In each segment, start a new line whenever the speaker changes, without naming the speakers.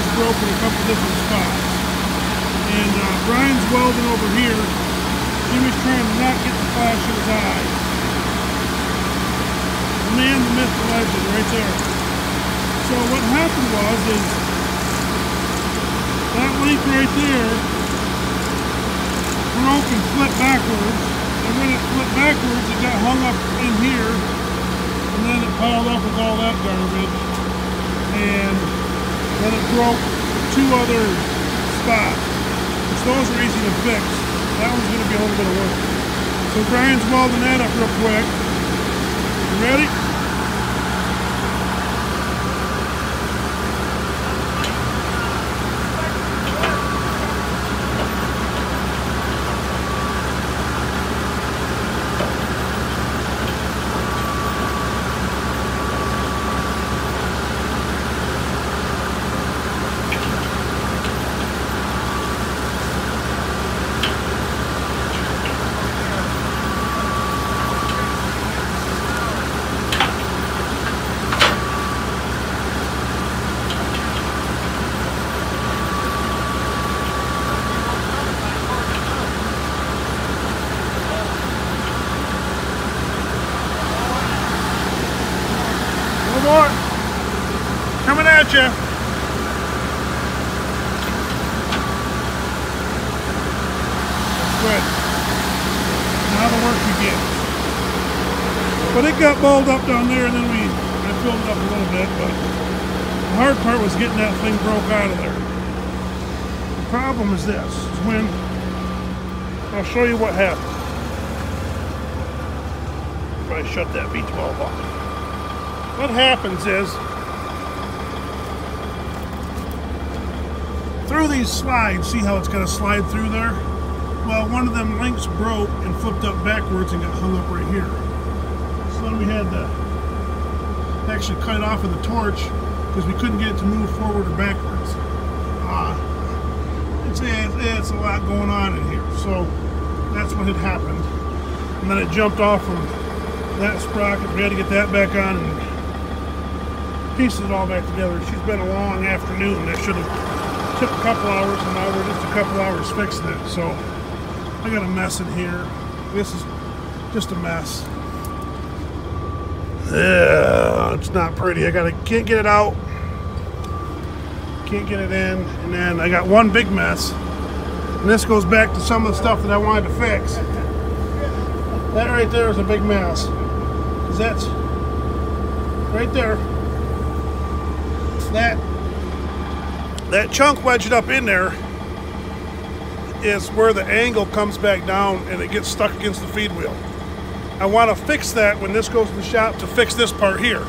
wires broke in a couple different spots. And Brian's welding over here. Jimmy's trying to not get the flash in his eye. The man, the myth, the legend, right there. So what happened is that link right there broke and flipped backwards. And when it flipped backwards, it got hung up in here. And then it piled up with all that garbage. And then it broke two other spots. Which those are easy to fix. That one's going to be a little bit of work. So Brian's welding that up real quick. You ready? More coming at you. Good. Now the work begins. But it got balled up down there, and then I filled it up a little bit. But the hard part was getting that thing broke out of there. The problem is this: is when I'll show you what happened. If I shut that beach valve off. What happens is, through these slides, see how it's going to slide through there? Well, one of them links broke and flipped up backwards and got hung up right here. So then we had to actually cut it off with a torch because we couldn't get it to move forward or backwards. It's a lot going on in here. So that's what had happened. And then it jumped off from that sprocket. We had to get that back on and piece it all back together. She's been a long afternoon. That should have took a couple hours, and now we're just a couple hours fixing it. So I got a mess in here. This is just a mess. Yeah, it's not pretty. Can't get it out. Can't get it in. And then I got one big mess. And this goes back to some of the stuff that I wanted to fix. That right there is a big mess. Because that's right there. That chunk wedged up in there is where the angle comes back down and it gets stuck against the feed wheel. I want to fix that when this goes to the shop to fix this part here.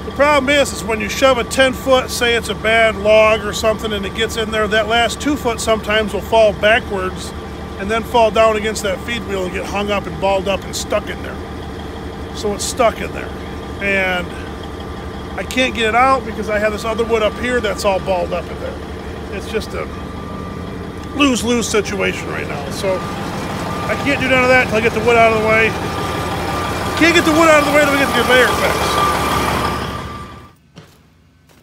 The problem is when you shove a 10-foot, say it's a bad log or something, and it gets in there, that last 2 foot sometimes will fall backwards and then fall down against that feed wheel and get hung up and balled up and stuck in there. So it's stuck in there. And I can't get it out because I have this other wood up here that's all balled up in there. It's just a lose-lose situation right now. So I can't do none of that until I get the wood out of the way. Can't get the wood out of the way until we get the conveyor fixed.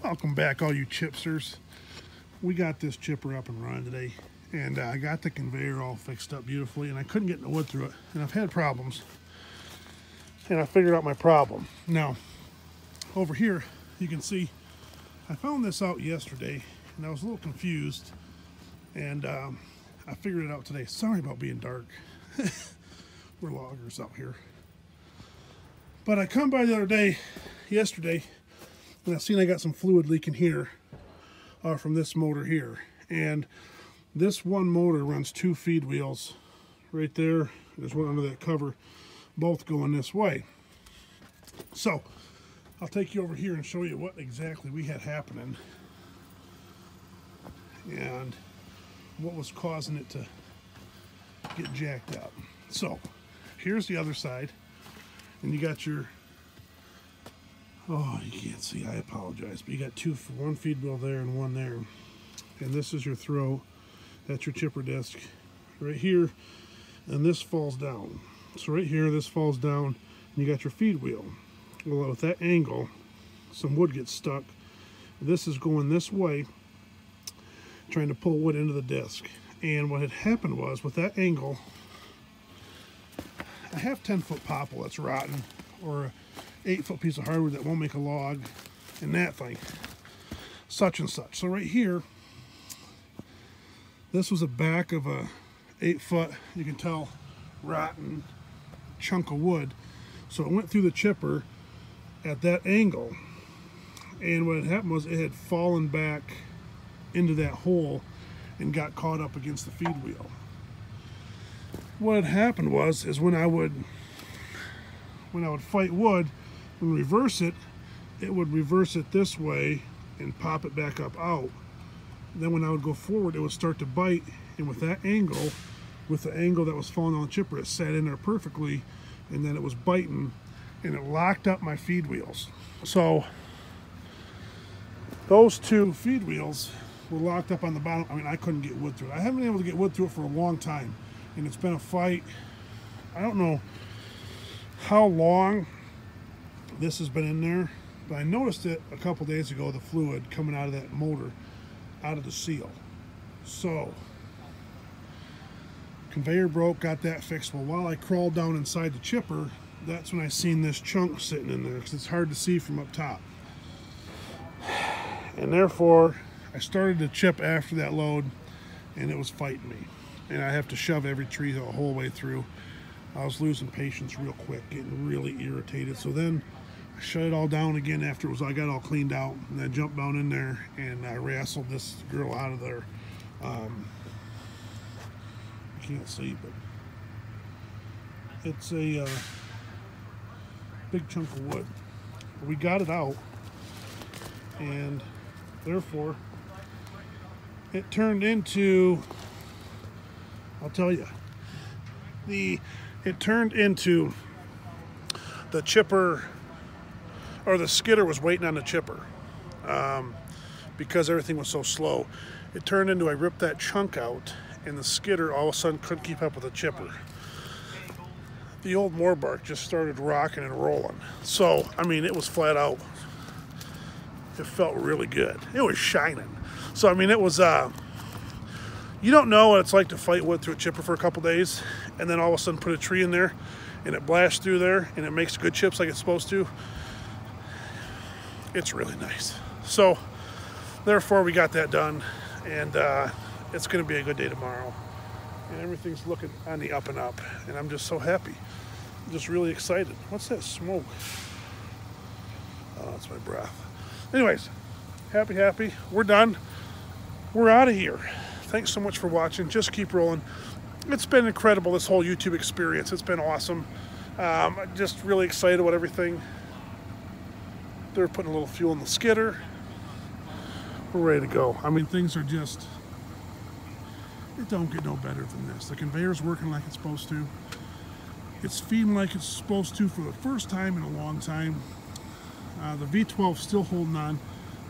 Welcome back, all you chipsters. We got this chipper up and running today, and I got the conveyor all fixed up beautifully, and I couldn't get the wood through it, and I've had problems, and I figured out my problem. Now, over here, you can see, I found this out yesterday, and I was a little confused, and I figured it out today. Sorry about being dark. We're loggers out here. But I come by the other day, yesterday, and I seen I got some fluid leaking here from this motor here. And this one motor runs 2 feed wheels right there. There's one under that cover, both going this way. So I'll take you over here and show you what exactly we had happening and what was causing it to get jacked up. So here's the other side, and you got your, oh, you can't see, I apologize, but you got one feed wheel there and one there, and this is your throw. That's your chipper disc right here, and this falls down. So right here, this falls down, and you got your feed wheel. Well, with that angle, some wood gets stuck, This is going this way, trying to pull wood into the disc. And what had happened was, with that angle, I have 10-foot popple that's rotten, or a 8-foot piece of hardwood that won't make a log, and that thing, such and such. So right here, this was the back of a 8-foot, you can tell, rotten chunk of wood. So it went through the chipper at that angle, and what had happened was it had fallen back into that hole and got caught up against the feed wheel. What had happened was, is when I would fight wood and reverse it, it would reverse it this way and pop it back up out. Then when I would go forward, it would start to bite, and with that angle, with the angle that was falling on the chipper, it sat in there perfectly, and then it was biting, and it locked up my feed wheels. So those two feed wheels were locked up on the bottom. I mean, I couldn't get wood through it. I haven't been able to get wood through it for a long time, and it's been a fight. I don't know how long this has been in there, but I noticed it a couple days ago, the fluid coming out of that motor, out of the seal. So conveyor broke, got that fixed. Well, while I crawled down inside the chipper, that's when I seen this chunk sitting in there, because it's hard to see from up top. And therefore, I started to chip after that load, and it was fighting me. And I have to shove every tree the whole way through. I was losing patience real quick, getting really irritated. So then I shut it all down again after I got all cleaned out, and I jumped down in there and I wrestled this girl out of there. I can't see, but it's a big chunk of wood. We got it out, and therefore it turned into, I'll tell you, it turned into the chipper, or the skidder was waiting on the chipper because everything was so slow. It turned into, I ripped that chunk out, and the skidder all of a sudden couldn't keep up with the chipper. The old Morbark just started rocking and rolling. So, I mean, it was flat out. It felt really good. It was shining. So, I mean, it was, you don't know what it's like to fight wood through a chipper for a couple days, and then all of a sudden put a tree in there, and it blasts through there, and it makes good chips like it's supposed to. It's really nice. So, therefore, we got that done, and it's going to be a good day tomorrow. And everything's looking on the up and up, and I'm just so happy. I'm just really excited. What's that smoke? Oh, that's my breath. Anyways, happy. We're done. We're out of here. Thanks so much for watching. Just keep rolling. It's been incredible, this whole YouTube experience. It's been awesome. I'm just really excited about everything. They're putting a little fuel in the skidder. We're ready to go. I mean, things are just, it don't get no better than this. The conveyor's working like it's supposed to. It's feeding like it's supposed to for the first time in a long time. The V12's still holding on.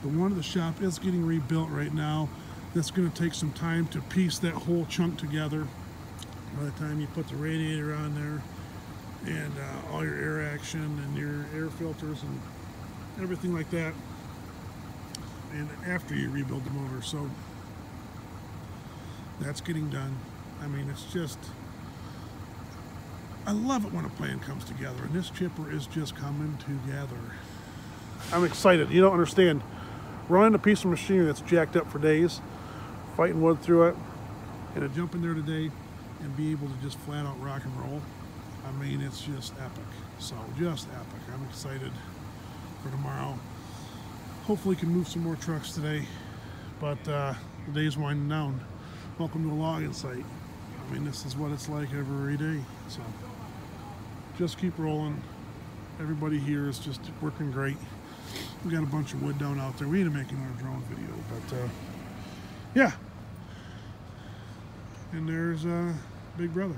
The one at the shop is getting rebuilt right now. That's going to take some time to piece that whole chunk together. By the time you put the radiator on there, and all your air action and your air filters and everything like that, and after you rebuild the motor. So that's getting done. I mean, it's just, I love it when a plan comes together, and this chipper is just coming together. I'm excited. You don't understand. Running a piece of machinery that's jacked up for days, fighting wood through it, and to jump in there today and be able to just flat out rock and roll. I mean, it's just epic. So, just epic. I'm excited for tomorrow. Hopefully can move some more trucks today, but the day's winding down. Welcome to a logging site. I mean, this is what it's like every day. So, just keep rolling. Everybody here is just working great. We got a bunch of wood down out there. We need to make another drone video, but yeah. And there's Big Brother.